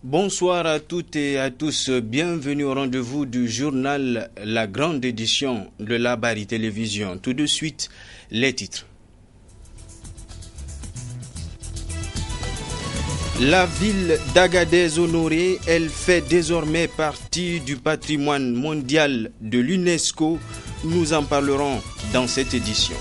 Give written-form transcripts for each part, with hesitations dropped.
Bonsoir à toutes et à tous, bienvenue au rendez-vous du journal La Grande Édition de la Bari Télévision. Tout de suite, les titres. La ville d'Agadez honorée, elle fait désormais partie du patrimoine mondial de l'UNESCO. Nous en parlerons dans cette édition.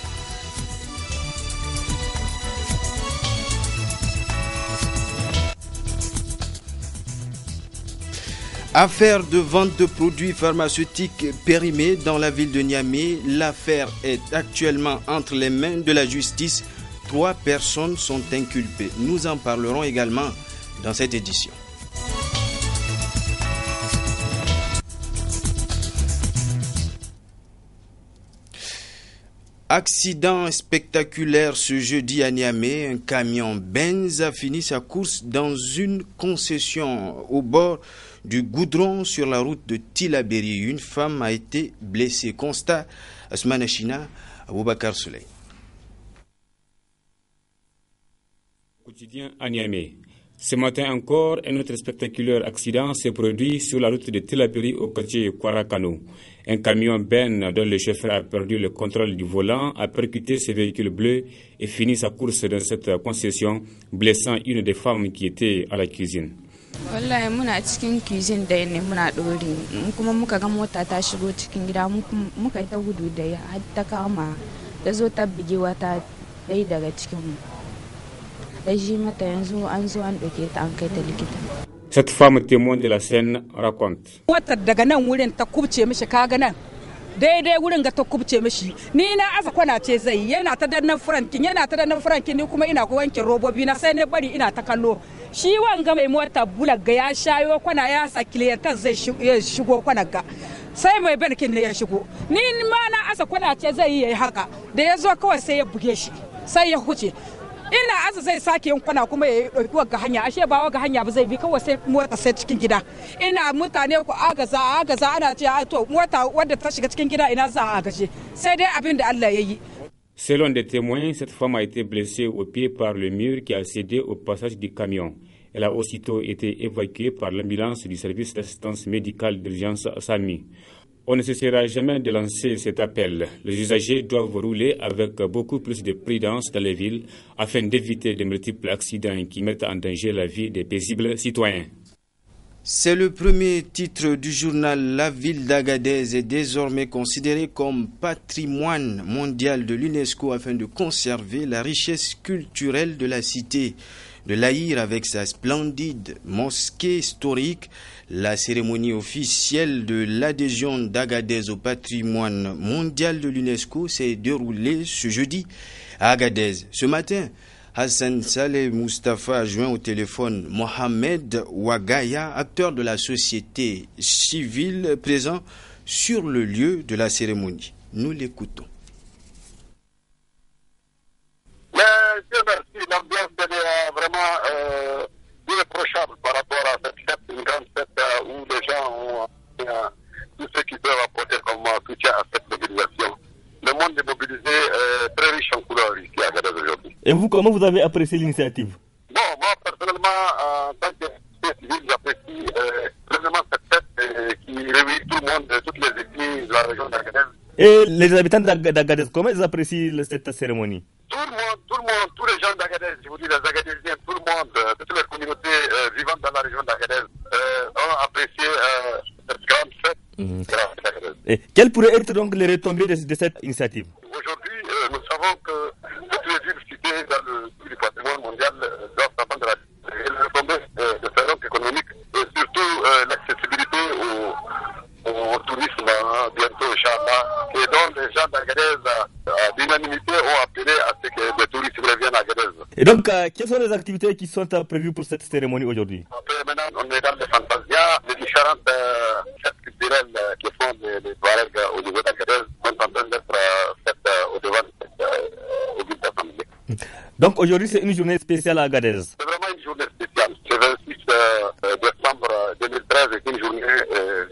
Affaire de vente de produits pharmaceutiques périmés dans la ville de Niamey. L'affaire est actuellement entre les mains de la justice. 3 personnes sont inculpées. Nous en parlerons également dans cette édition. Accident spectaculaire ce jeudi à Niamey. Un camion Benz a fini sa course dans une concession au bord du goudron sur la route de Tilaberi. Une femme a été blessée. Constat Asmana China, Aboubakar Souley. Quotidien à Niamey. Ce matin encore, un autre spectaculaire accident s'est produit sur la route de Tilaberi au quartier Kwarakano. Un camion Ben dont le chauffeur a perdu le contrôle du volant a percuté ce véhicule bleu et fini sa course dans cette concession, blessant une des femmes qui était à la cuisine. Wallahi muna cikin cuisine da ne muna dori kuma muka ga mota ta shigo cikin gida muka ta gudu da ya har ta kama da zo ta bige wata dai daga cikin mu da ji mata yanzu an zo an dauke ta an kai ta likita. Cette femme témoin de la scène raconte. Wata daga nan wurin ta kubce mishi kaga nan daidai wurin ga ta kubce mishi ni na aza kwana ce zai yana ta dannan furankin ni kuma ina ko wanke robobi na sai ne bari ina ta kallo shi wanga mai mota bulag ga ya shayo kwana ya sa clientan zai shigo kwana ga sai mai benkin ne ya shigo ni ma na aza kwana ce zai yi haka da ya zo kawai sai ya buge shi sai ya huce ina aza zai sake yin kwana kuma ya dauki wagga hanya ashe ba wagga hanya ba zai bi kawai sai mota sai cikin gida ina mutane ku agaza ana ce to mota wadda ta shiga cikin gida ina za a agaje sai dai abin da Allah ya yi. Selon des témoins, cette femme a été blessée au pied par le mur qui a cédé au passage du camion. Elle a aussitôt été évacuée par l'ambulance du service d'assistance médicale d'urgence SAMI. On ne cessera jamais de lancer cet appel. Les usagers doivent rouler avec beaucoup plus de prudence dans les villes afin d'éviter de multiples accidents qui mettent en danger la vie des paisibles citoyens. C'est le premier titre du journal. La ville d'Agadez est désormais considérée comme patrimoine mondial de l'UNESCO afin de conserver la richesse culturelle de la cité de l'Aïr avec sa splendide mosquée historique. La cérémonie officielle de l'adhésion d'Agadez au patrimoine mondial de l'UNESCO s'est déroulée ce jeudi à Agadez. Ce matin, Hassan Saleh Mustafa a joint au téléphone Mohamed Ouagaya, acteur de la société civile présent sur le lieu de la cérémonie. Nous l'écoutons. Dieu merci, l'ambiance est vraiment irréprochable par rapport à cette fête, une grande fête où les gens ont tout ce qu'ils peuvent apporter comme soutien à cette mobilisation. Le monde est mobilisé, très riche en couleurs ici à Agadez aujourd'hui. Et vous, comment vous avez apprécié l'initiative? Bon, moi personnellement, en tant que civil, j'apprécie pleinement cette fête qui réunit tout le monde, toutes les églises de la région d'Agadez. Et les habitants d'Agadez, comment ils apprécient cette cérémonie? Tout le monde, tous les gens d'Agadez, je vous dis les Agadésiens, tout le monde, toutes les communautés vivant dans la région d'Agadez ont apprécié cette grande fête. Et quelles pourraient être donc les retombées de cette initiative? Aujourd'hui, nous savons que toutes les villes citées dans le patrimoine mondial doivent s'attendre à les retombées de salon économique et surtout l'accessibilité au tourisme bientôt, Inch'Allah, et donc les gens d'Agadez à l'unanimité ont appelé à ce que les touristes reviennent à Agadez. Et donc, quelles sont les activités qui sont prévues pour cette cérémonie aujourd'hui? Maintenant, on est dans les fantasias, les différentes fêtes culturelles qui font les Touaregs au niveau d'Agadez sont en train d'être faites au devant au but d'assemblée. Donc aujourd'hui, c'est une journée spéciale à Agadez. C'est vraiment une journée spéciale. Le 26 décembre 2013 est une journée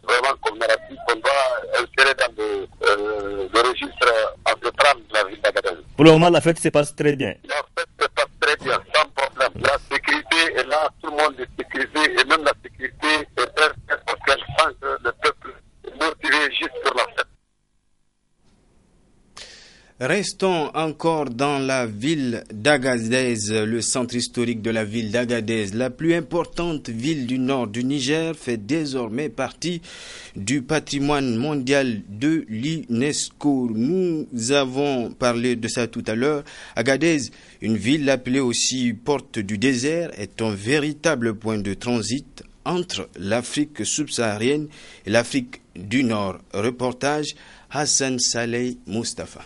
vraiment commémorative qu'on doit insérer dans le registre ancestral de la ville d'Agadez. Pour le moment, la fête se passe très bien. La fête se passe très bien, sans problème. La sécurité est là, tout le monde est sécurisé et même la sécurité Restons encore dans la ville d'Agadez, le centre historique de la ville d'Agadez. La plus importante ville du nord du Niger fait désormais partie du patrimoine mondial de l'UNESCO. Nous avons parlé de ça tout à l'heure. Agadez, une ville appelée aussi porte du désert, est un véritable point de transit entre l'Afrique subsaharienne et l'Afrique du Nord. Reportage Hassan Saleh Mustafa.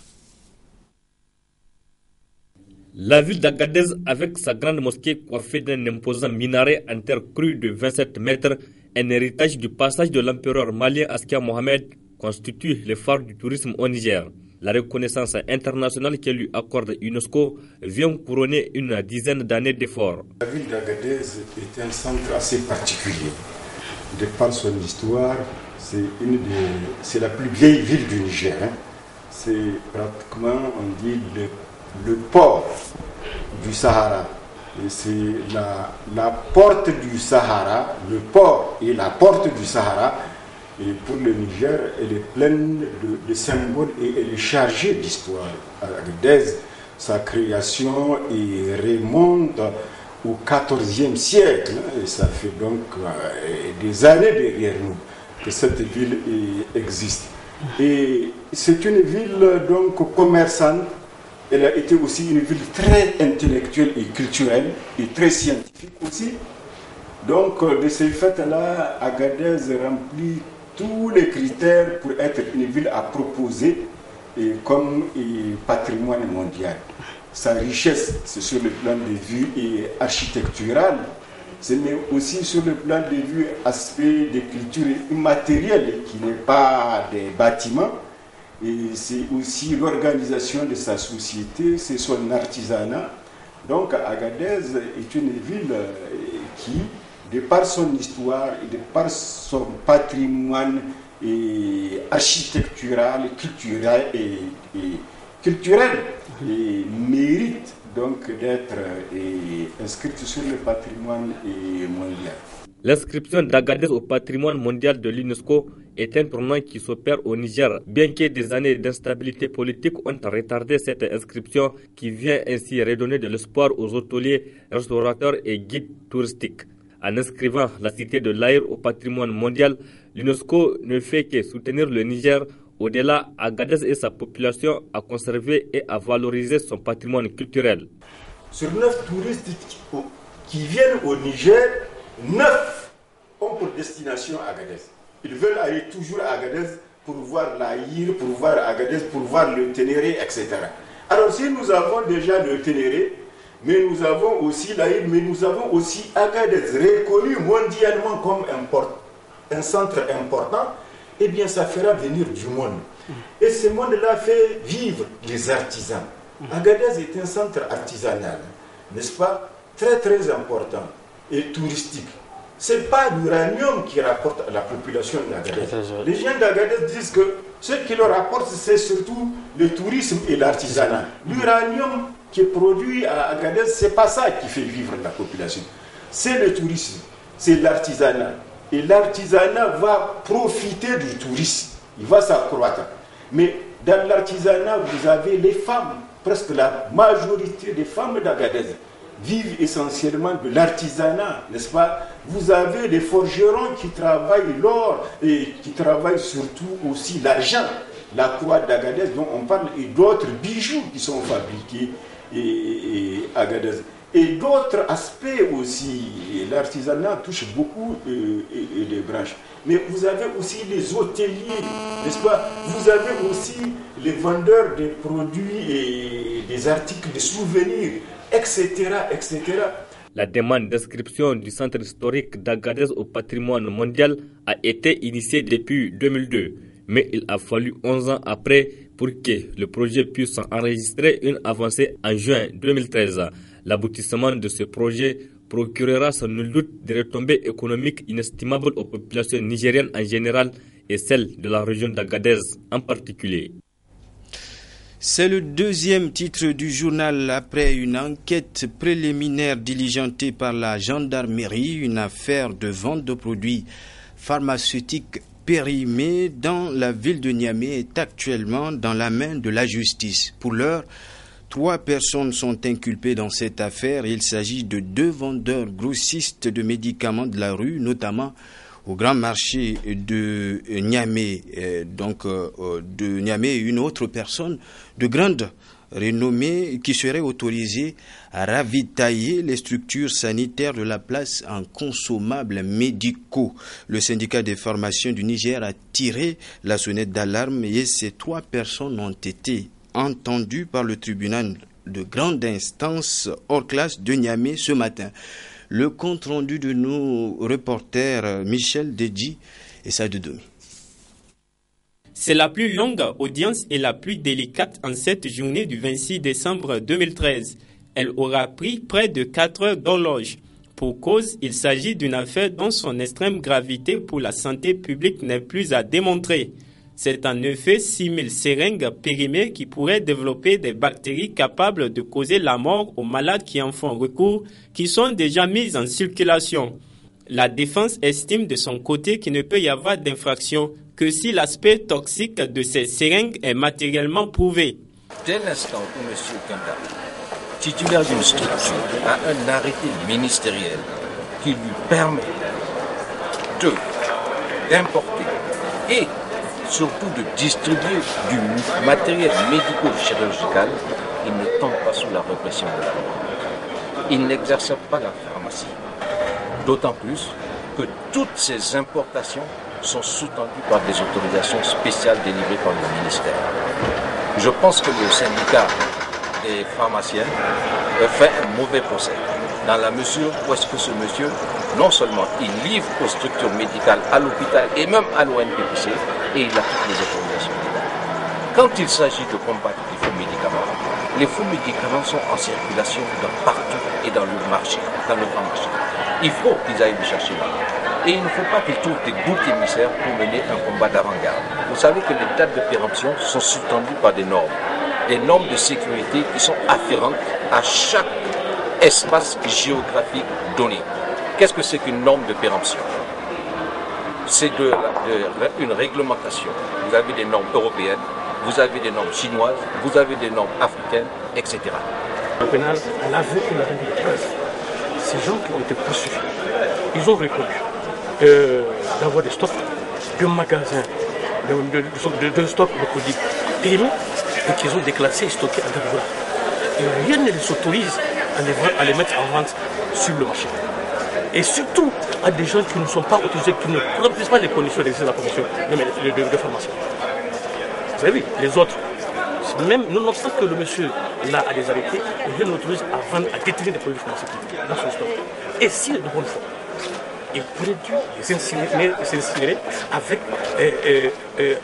La ville d'Agadez, avec sa grande mosquée coiffée d'un imposant minaret en terre crue de 27 mètres, un héritage du passage de l'empereur malien Askia Mohamed, constitue le phare du tourisme au Niger. La reconnaissance internationale que lui accorde UNESCO vient couronner une dizaine d'années d'efforts. La ville d'Agadez est un centre assez particulier. De par son histoire, c'est la plus vieille ville du Niger. C'est pratiquement, on dit, le port du Sahara. Et c'est la porte du Sahara, le port et la porte du Sahara. Et pour le Niger, elle est pleine de symboles et elle est chargée d'histoire. Agadez, sa création remonte au XIVe siècle. Et ça fait donc des années derrière nous que cette ville existe. Et c'est une ville donc commerçante. Elle a été aussi une ville très intellectuelle et culturelle et très scientifique aussi. Donc de ce fait-là, Agadez remplit tous les critères pour être une ville à proposer comme patrimoine mondial. Sa richesse, c'est sur le plan de vue architectural, mais aussi sur le plan de vue aspect de culture immatérielle qui n'est pas des bâtiments. Et c'est aussi l'organisation de sa société, c'est son artisanat. Donc Agadez est une ville qui, de par son histoire et de par son patrimoine architectural, culturel, mérite donc d'être inscrite sur le patrimoine mondial. L'inscription d'Agadez au patrimoine mondial de l'UNESCO est un tournant qui s'opère au Niger, bien que des années d'instabilité politique ont retardé cette inscription qui vient ainsi redonner de l'espoir aux hôteliers, restaurateurs et guides touristiques. En inscrivant la cité de l'Aïr au patrimoine mondial, l'UNESCO ne fait que soutenir le Niger. Au-delà, Agadez et sa population à conserver et à valoriser son patrimoine culturel. Sur 9 touristes qui viennent au Niger, 9 ont pour destination Agadez. Ils veulent aller toujours à Agadez pour voir l'Aïr, pour voir Agadez, pour voir le Ténéré, etc. Alors si nous avons déjà le Ténéré, mais nous avons aussi l'Aïr, mais nous avons aussi Agadez, reconnu mondialement comme un centre important, eh bien ça fera venir du monde. Et ce monde-là fait vivre les artisans. Agadez est un centre artisanal, n'est-ce pas, très très important et touristique. Ce n'est pas l'uranium qui rapporte à la population d'Agadez. Les gens d'Agadez disent que ce qui leur rapporte, c'est surtout le tourisme et l'artisanat. L'uranium qui est produit à Agadez, ce n'est pas ça qui fait vivre la population. C'est le tourisme, c'est l'artisanat. Et l'artisanat va profiter du tourisme, il va s'accroître. Mais dans l'artisanat, vous avez les femmes, presque la majorité des femmes d'Agadez vivent essentiellement de l'artisanat, n'est-ce pas? Vous avez des forgerons qui travaillent l'or et qui travaillent surtout aussi l'argent, la croix d'Agadez dont on parle et d'autres bijoux qui sont fabriqués à Agadez. Et d'autres aspects aussi, l'artisanat touche beaucoup de branches. Mais vous avez aussi les hôteliers, n'est-ce pas? Vous avez aussi les vendeurs de produits et des articles de souvenirs, etc., etc. La demande d'inscription du centre historique d'Agadez au patrimoine mondial a été initiée depuis 2002. Mais il a fallu 11 ans après pour que le projet puisse enregistrer une avancée en juin 2013. L'aboutissement de ce projet procurera sans nul doute des retombées économiques inestimables aux populations nigériennes en général et celles de la région d'Agadez en particulier. C'est le deuxième titre du journal après une enquête préliminaire diligentée par la gendarmerie, une affaire de vente de produits pharmaceutiques périmé dans la ville de Niamey est actuellement dans la main de la justice. Pour l'heure, 3 personnes sont inculpées dans cette affaire. Il s'agit de 2 vendeurs grossistes de médicaments de la rue, notamment au grand marché de Niamey. De Niamey, une autre personne de grande renommée qui serait autorisée à ravitailler les structures sanitaires de la place en consommables médicaux. Le syndicat des pharmaciens du Niger a tiré la sonnette d'alarme et ces 3 personnes ont été entendues par le tribunal de grande instance hors classe de Niamey ce matin. Le compte rendu de nos reporters Michel Deji et Saïdou Domi. C'est la plus longue audience et la plus délicate en cette journée du 26 décembre 2013. Elle aura pris près de 4 heures d'horloge. Pour cause, il s'agit d'une affaire dont son extrême gravité pour la santé publique n'est plus à démontrer. C'est en effet 6000 seringues périmées qui pourraient développer des bactéries capables de causer la mort aux malades qui en font recours, qui sont déjà mises en circulation. La défense estime de son côté qu'il ne peut y avoir d'infraction que si l'aspect toxique de ces seringues est matériellement prouvé. Dès l'instant où M. Kanda, titulaire d'une structure, a un arrêté ministériel qui lui permet d'importer et surtout de distribuer du matériel médico-chirurgical, il ne tombe pas sous la répression de la loi. Il n'exerce pas la pharmacie. D'autant plus que toutes ces importations sont sous-tendues par des autorisations spéciales délivrées par le ministère. Je pense que le syndicat des pharmaciens fait un mauvais procès, dans la mesure où est-ce que ce monsieur, non seulement il livre aux structures médicales, à l'hôpital et même à l'ONPPC, et il a toutes les autorisations légales. Quand il s'agit de combattre les faux médicaments sont en circulation partout et dans le marché, dans le grand marché. Il faut qu'ils aillent les chercher là. Et il ne faut pas qu'ils trouvent des boucs émissaires pour mener un combat d'avant-garde. Vous savez que les dates de péremption sont sous-tendues par des normes de sécurité qui sont afférentes à chaque espace géographique donné. Qu'est-ce que c'est qu'une norme de péremption? C'est une réglementation. Vous avez des normes européennes, vous avez des normes chinoises, vous avez des normes africaines, etc. Le pénal, on a vu qu'il y avait des preuves. Ces gens qui ont été poursuivis, ils ont reconnu d'avoir des stocks de magasins, de stocks de produits périmés et qu'ils ont déclassés et stockés en dehors. Et rien ne les autorise à les mettre en vente sur le marché. Et surtout à des gens qui ne sont pas autorisés, qui ne remplissent pas les conditions d'exercice de la promotion de formation. Vous avez vu, les autres, même nonobstant que le monsieur là a des arrêtés, rien n'autorise à vendre, à détenir des produits pharmaceutiques dans son stock. Et s'il est de bonne foi, il pourrait dû s'insérer avec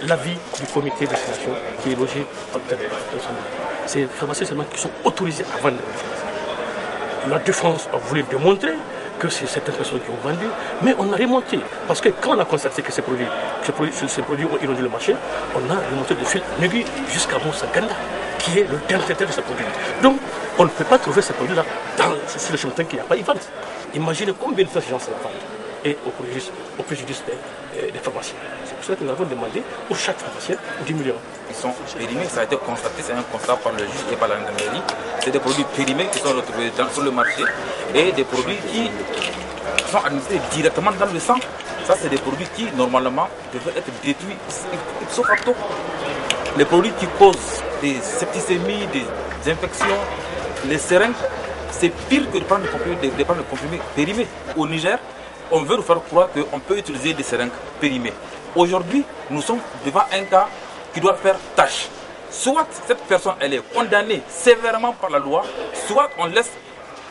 l'avis du comité de destination qui est logé dans son. C'est les pharmaciens seulement qui sont autorisés à vendre des pharmacies. La défense a voulu démontrer que c'est certaines personnes qui ont vendu, mais on a remonté. Parce que quand on a constaté que ces produits ont inondé le marché, on a remonté de fil en aiguille jusqu'à Moussa Ganda, qui est le détenteur de ces produits. Donc, on ne peut pas trouver ces produits-là sur le chemin qu'il n'y a pas de vente. Imaginez combien de fois ces gens se la vendent et au préjudice des pharmaciens. C'est pour cela que nous avons demandé pour chaque pharmacien 10 millions. Ils sont périmés, ça a été constaté, c'est un constat par le juge et par la gendarmerie. C'est des produits périmés qui sont retrouvés sur le marché et des produits qui sont administrés directement dans le sang. Ça, c'est des produits qui, normalement, devraient être détruits ipso facto. Les produits qui causent des septicémies, des infections, les seringues, c'est pire que de prendre des comprimés périmés. Au Niger, on veut nous faire croire qu'on peut utiliser des seringues périmées. Aujourd'hui, nous sommes devant un cas qui doit faire tâche. Soit cette personne elle est condamnée sévèrement par la loi, soit on laisse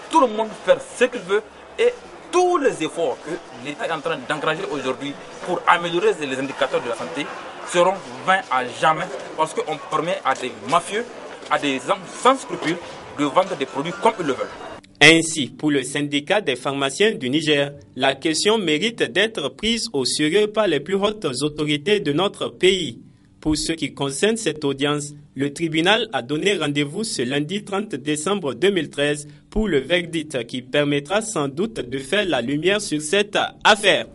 tout le monde faire ce qu'il veut et tous les efforts que l'État est en train d'engranger aujourd'hui pour améliorer les indicateurs de la santé seront vains à jamais parce qu'on permet à des mafieux, à des hommes sans scrupules de vendre des produits comme ils le veulent. Ainsi, pour le syndicat des pharmaciens du Niger, la question mérite d'être prise au sérieux par les plus hautes autorités de notre pays. Pour ce qui concerne cette audience, le tribunal a donné rendez-vous ce lundi 30 décembre 2013 pour le verdict qui permettra sans doute de faire la lumière sur cette affaire.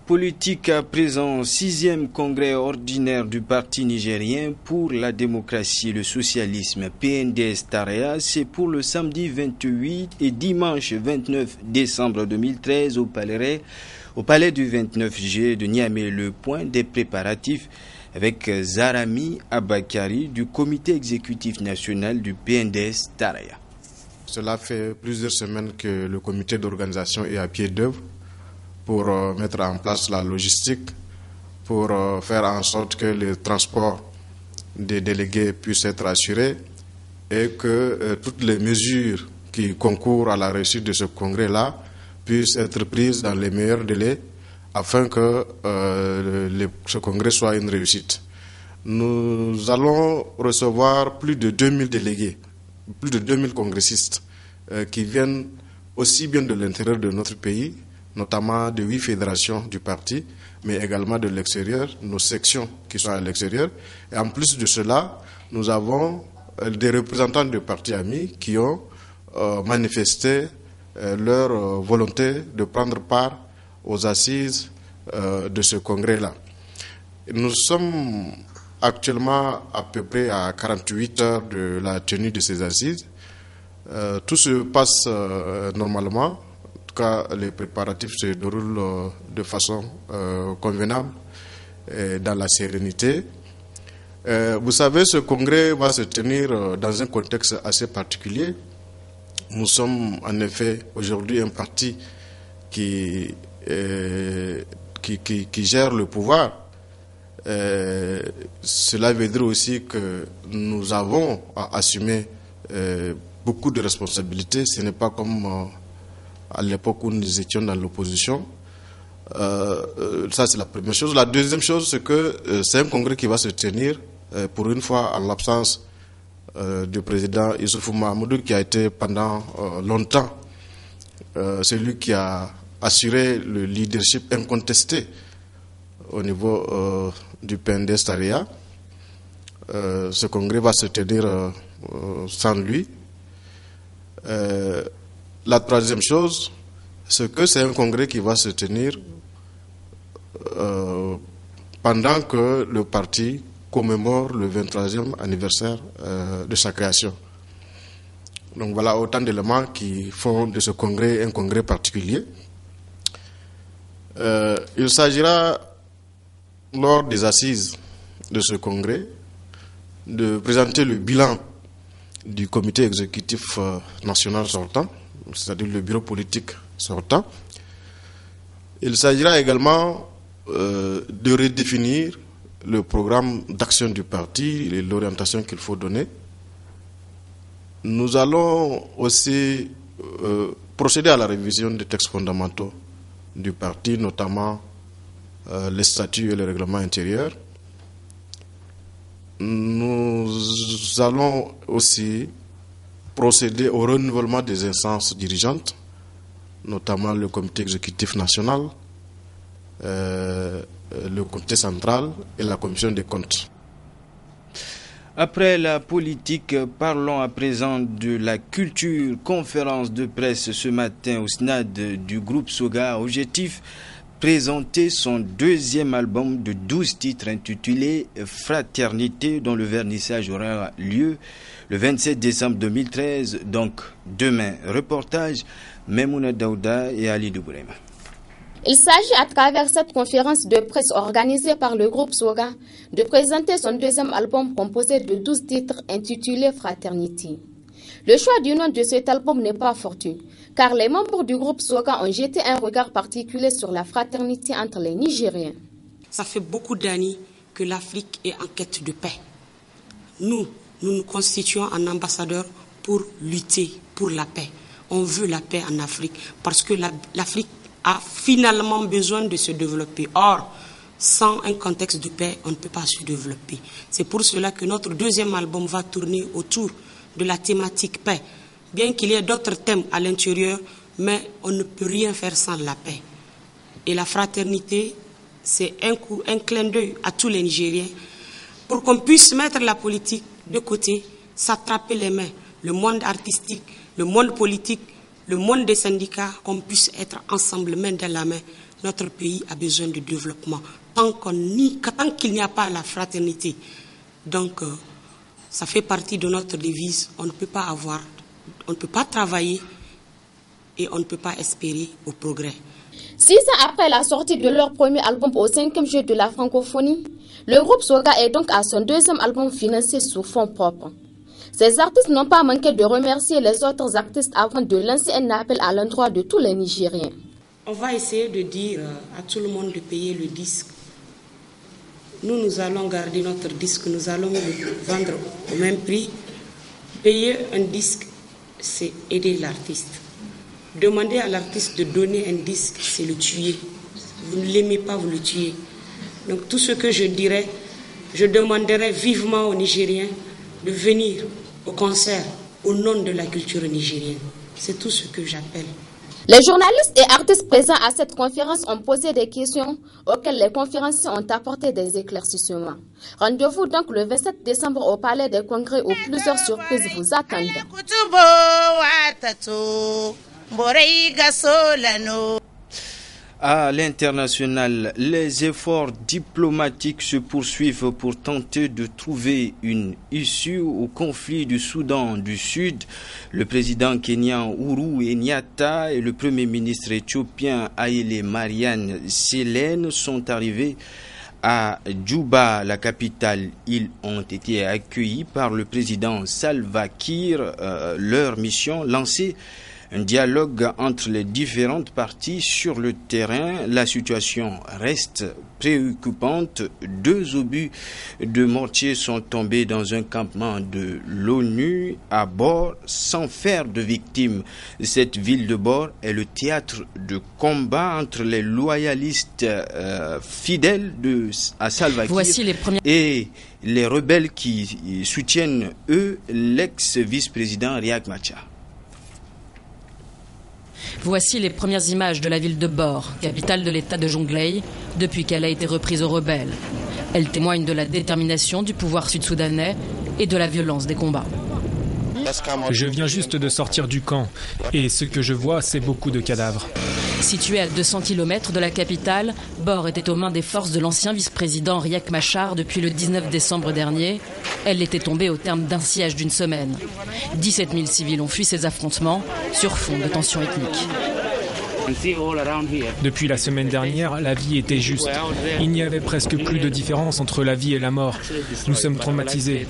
Politique à présent, 6e congrès ordinaire du Parti nigérien pour la démocratie et le socialisme PNDS-Taraya, c'est pour le samedi 28 et dimanche 29 décembre 2013 au palais du 29 juillet de Niamey. Le point des préparatifs avec Zarami Abakari du comité exécutif national du PNDS-Taraya. Cela fait plusieurs semaines que le comité d'organisation est à pied d'œuvre pour mettre en place la logistique, pour faire en sorte que le transport des délégués puisse être assuré et que toutes les mesures qui concourent à la réussite de ce congrès-là puissent être prises dans les meilleurs délais afin que ce congrès soit une réussite. Nous allons recevoir plus de 2000 délégués, plus de 2000 congressistes qui viennent aussi bien de l'intérieur de notre pays, notamment de 8 fédérations du parti, mais également de l'extérieur, nos sections qui sont à l'extérieur. Et en plus de cela, nous avons des représentants de partis amis qui ont manifesté leur volonté de prendre part aux assises de ce congrès-là. Nous sommes actuellement à peu près à 48 heures de la tenue de ces assises. Tout se passe normalement. En tout cas, les préparatifs se déroulent de façon convenable et dans la sérénité. Vous savez, ce congrès va se tenir dans un contexte assez particulier. Nous sommes en effet aujourd'hui un parti qui gère le pouvoir. Cela veut dire aussi que nous avons à assumer beaucoup de responsabilités. Ce n'est pas comme à l'époque où nous étions dans l'opposition. Ça, c'est la première chose. La deuxième chose, c'est que c'est un congrès qui va se tenir pour une fois en l'absence du président Issoufou Mahamadou, qui a été pendant longtemps celui qui a assuré le leadership incontesté au niveau du PNDS-Taraya. Ce congrès va se tenir sans lui. La troisième chose, c'est que c'est un congrès qui va se tenir pendant que le parti commémore le 23e anniversaire de sa création. Donc voilà autant d'éléments qui font de ce congrès un congrès particulier. Il s'agira, lors des assises de ce congrès, de présenter le bilan du comité exécutif national sortant, c'est-à-dire le bureau politique sortant. Il s'agira également de redéfinir le programme d'action du parti et l'orientation qu'il faut donner. Nous allons aussi procéder à la révision des textes fondamentaux du parti, notamment les statuts et les règlements intérieurs. Nous allons aussi procéder au renouvellement des instances dirigeantes, notamment le comité exécutif national, le comité central et la commission des comptes. Après la politique, parlons à présent de la culture. Conférence de presse ce matin au SNAD du groupe Soga. Objectif, présenter son deuxième album de 12 titres intitulé Fraternité, dont le vernissage aura lieu le 27 décembre 2013, donc demain. Reportage Memouna Daouda et Ali Doubrema. Il s'agit à travers cette conférence de presse organisée par le groupe Soga de présenter son deuxième album composé de 12 titres intitulé Fraternité. Le choix du nom de cet album n'est pas fortuit, car les membres du groupe Soga ont jeté un regard particulier sur la fraternité entre les Nigériens. Ça fait beaucoup d'années que l'Afrique est en quête de paix. Nous nous constituons en ambassadeurs pour lutter pour la paix. On veut la paix en Afrique parce que l'Afrique a finalement besoin de se développer. Or, sans un contexte de paix, on ne peut pas se développer. C'est pour cela que notre deuxième album va tourner autour de la thématique paix. Bien qu'il y ait d'autres thèmes à l'intérieur, mais on ne peut rien faire sans la paix. Et la fraternité, c'est un clin d'œil à tous les Nigériens pour qu'on puisse mettre la politique de côté, s'attraper les mains, le monde artistique, le monde politique, le monde des syndicats, qu'on puisse être ensemble, main dans la main, notre pays a besoin de développement. Tant qu'il n'y a pas la fraternité, donc ça fait partie de notre devise, on ne peut pas travailler et on ne peut pas espérer au progrès. 6 ans après la sortie de leur premier album au 5e jeu de la francophonie, le groupe Soga est donc à son 2e album financé sur fonds propres. Ces artistes n'ont pas manqué de remercier les autres artistes avant de lancer un appel à l'endroit de tous les Nigériens. On va essayer de dire à tout le monde de payer le disque. Nous allons garder notre disque, nous allons le vendre au même prix. Payer un disque, c'est aider l'artiste. Demander à l'artiste de donner un disque, c'est le tuer. Vous ne l'aimez pas, vous le tuez. Donc tout ce que je dirais, je demanderais vivement aux Nigériens de venir au concert au nom de la culture nigérienne. C'est tout ce que j'appelle. Les journalistes et artistes présents à cette conférence ont posé des questions auxquelles les conférenciers ont apporté des éclaircissements. Rendez-vous donc le 27 décembre au Palais des Congrès où plusieurs surprises vous attendent. À l'international, les efforts diplomatiques se poursuivent pour tenter de trouver une issue au conflit du Soudan du Sud. Le président kenyan Uhuru Kenyatta et le premier ministre éthiopien Haïlé Mariam Desalegn sont arrivés à Djouba, la capitale. Ils ont été accueillis par le président Salva Kiir. Leur mission, lancer un dialogue entre les différentes parties sur le terrain. La situation reste préoccupante. 2 obus de mortier sont tombés dans un campement de l'ONU à Bor sans faire de victimes. Cette ville de Bor est le théâtre de combat entre les loyalistes fidèles à Salva Kiir et les rebelles qui soutiennent, eux, l'ex-vice-président Riek Machar. Voici les premières images de la ville de Bor, capitale de l'état de Jonglei, depuis qu'elle a été reprise aux rebelles. Elle témoigne de la détermination du pouvoir sud-soudanais et de la violence des combats. Je viens juste de sortir du camp et ce que je vois, c'est beaucoup de cadavres. Située à 200 km de la capitale, Bor était aux mains des forces de l'ancien vice-président Riek Machar depuis le 19 décembre dernier. Elle était tombée au terme d'un siège d'une semaine. 17 000 civils ont fui ces affrontements sur fond de tensions ethniques. Depuis la semaine dernière, la vie était juste. Il n'y avait presque plus de différence entre la vie et la mort. Nous sommes traumatisés.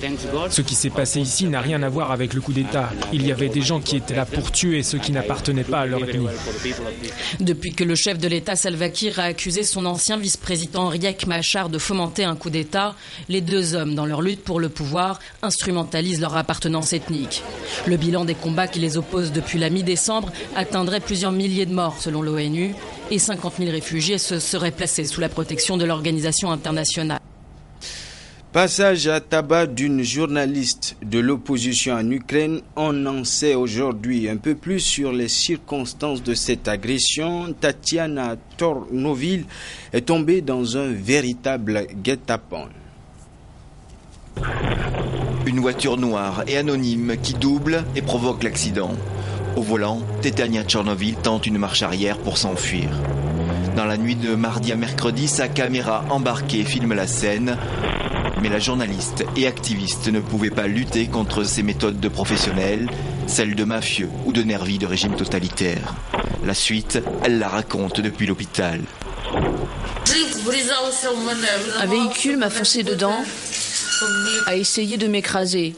Ce qui s'est passé ici n'a rien à voir avec le coup d'État. Il y avait des gens qui étaient là pour tuer ceux qui n'appartenaient pas à leur ethnie. Depuis que le chef de l'État Salva Kiir a accusé son ancien vice-président Riek Machar de fomenter un coup d'État, les 2 hommes, dans leur lutte pour le pouvoir, instrumentalisent leur appartenance ethnique. Le bilan des combats qui les opposent depuis la mi-décembre atteindrait plusieurs milliers de morts selon l'ONU, et 50 000 réfugiés se seraient placés sous la protection de l'organisation internationale. Passage à tabac d'une journaliste de l'opposition en Ukraine. On en sait aujourd'hui un peu plus sur les circonstances de cette agression. Tatiana Tornovil est tombée dans un véritable guet-apens. Une voiture noire et anonyme qui double et provoque l'accident. Au volant, Tatiana Tornovil tente une marche arrière pour s'enfuir. Dans la nuit de mardi à mercredi, sa caméra embarquée filme la scène. Mais la journaliste et activiste ne pouvait pas lutter contre ces méthodes de professionnels, celles de mafieux ou de nervis de régime totalitaire. La suite, elle la raconte depuis l'hôpital. Un véhicule m'a foncé dedans, a essayé de m'écraser.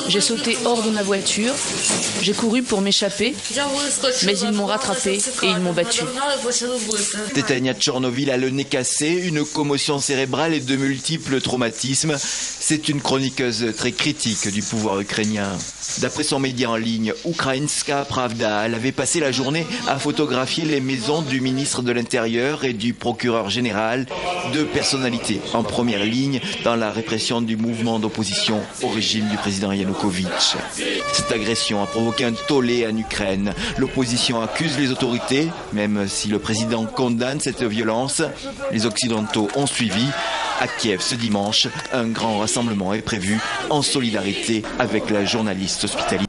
J'ai sauté hors de ma voiture, j'ai couru pour m'échapper, mais ils m'ont rattrapé et ils m'ont battu. Tatiana Tornovil a le nez cassé, une commotion cérébrale et de multiples traumatismes. C'est une chroniqueuse très critique du pouvoir ukrainien. D'après son média en ligne, Ukrainska Pravda, elle avait passé la journée à photographier les maisons du ministre de l'Intérieur et du procureur général, 2 personnalités en première ligne dans la répression du mouvement d'opposition au régime du président Yanukovych. Cette agression a provoqué un tollé en Ukraine. L'opposition accuse les autorités, même si le président condamne cette violence. Les Occidentaux ont suivi. À Kiev ce dimanche, un grand rassemblement est prévu en solidarité avec la journaliste hospitalière.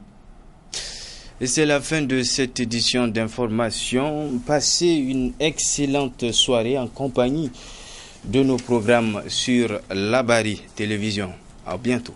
Et c'est la fin de cette édition d'information. Passez une excellente soirée en compagnie de nos programmes sur Labari Télévision. À bientôt.